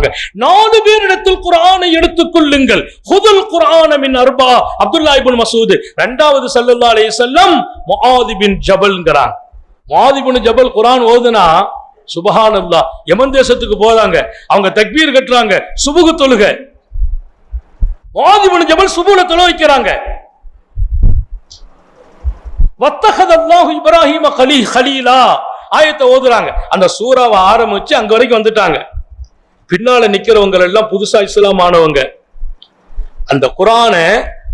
4 பேரிடத்தில் குர்ஆனை எடுத்துக் கொள்ளுங்கள். ஹுதுல் குர்ஆன மின் அர்பா. அப்துல்லா இப்னு மஸ்ஊத். இரண்டாவது ஸல்லல்லாஹு அலைஹி வஸல்லம் முஆத் பின் ஜபல்ங்கறாங்க. முஆத் பின் ஜபல் குர்ஆன் ஓதுனா சுப்ஹானல்லாஹ் யமன் தேசத்துக்கு போறாங்க. அவங்க தக்பீர் கட்டுறாங்க. சுபுஹ் தொழுகை. முஆத் பின் ஜபல் சுபுஹ்ல தொழ வைக்கறாங்க. வத்தஹதல்லாஹு இப்ராஹீம கலீலா ஆயத்தை ஓதுறாங்க. அந்த சூறாவை ஆரம்பிச்சு அங்க வரைக்கும் வந்துட்டாங்க. பின்னால நிக்கிறவங்க எல்லாம் புதுசா இஸ்லாம் ஆனவங்க. அந்த குர்ஆனை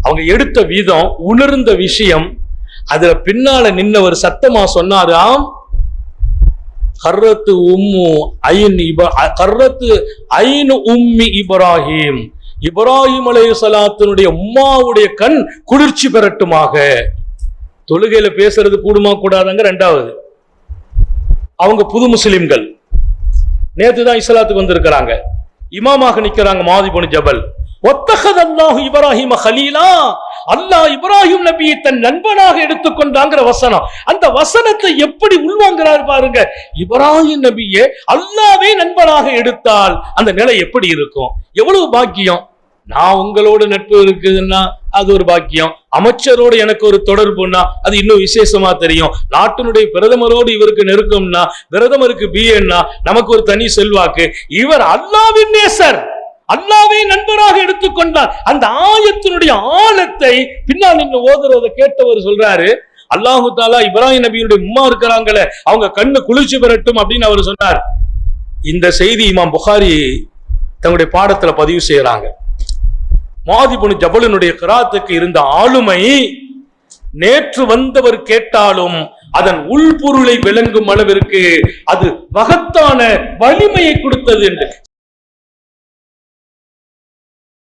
அவங்க எடுத்த வீதம், உணர்ந்த விஷயம், அதுல பின்னால நின்னவர் சத்தமா சொன்னாராம், கர்ரத்து ஐனு உம்மி இப்ராஹிம். இப்ராஹிம் அலைஹிஸ்ஸலாத்தினுடைய உம்மாவுடைய கண் குளிர்ச்சி பெறட்டுமாக. தொழுகையில பேசுறது கூடுமா கூடாதாங்க? ரெண்டாவது, அவங்க புது முஸ்லிம்கள், நேத்துதான் இஸ்லாத்துக்கு வந்திருக்கிறாங்க, இமாமாக நிக்கிறாங்க. முஆத் இப்னு ஜபல். வத்தஹதல்லாஹு இப்ராஹீம கலீலா. அல்லாஹ் இப்ராஹிம் நபியை தன் நண்பனாக எடுத்துக்கொண்டாங்கிற வசனம். அந்த வசனத்தை எப்படி உள்வாங்கிறார் பாருங்க. இப்ராஹிம் நபியை அல்லாஹ்வே நண்பனாக எடுத்தால் அந்த நிலை எப்படி இருக்கும்? எவ்வளவு பாக்கியம். நான் உங்களோட நட்பு இருக்குதுன்னா அது ஒரு பாக்கியம். அமைச்சரோடு எனக்கு ஒரு தொடர்புன்னா அது இன்னும் விசேஷமா தெரியும். நாட்டினுடைய பிரதமரோடு இவருக்கு நெருக்கம்னா, பிரதமருக்கு பிஏன்னா நமக்கு ஒரு தனி செல்வாக்கு. இவர் அல்லாஹ்வின் நேசர், அல்லாஹ்வை நண்பராக எடுத்துக்கொண்டார். அந்த ஆயத்தினுடைய ஆழத்தை பின்னால் நீங்க ஓதுறத கேட்டவர் சொல்றாரு, அல்லாஹு தாலா இப்ராஹிம் நபியுடைய உம்மா இருக்கிறாங்களே அவங்க கண்ணு குளிர்ச்சி பெறட்டும் அப்படின்னு அவர் சொன்னார். இந்த செய்தி இமாம் புகாரி தங்களுடைய பாடத்துல பதிவு செய்யறாங்க. முஆத் இப்னு ஜபலினுடைய கிராத்துக்கு இருந்த ஆளுமை, நேற்று வந்தவர் கேட்டாலும் அதன் உள்பொருளை விளங்கும் அளவிற்கு அது மகத்தான வலிமையை கொடுத்தது என்று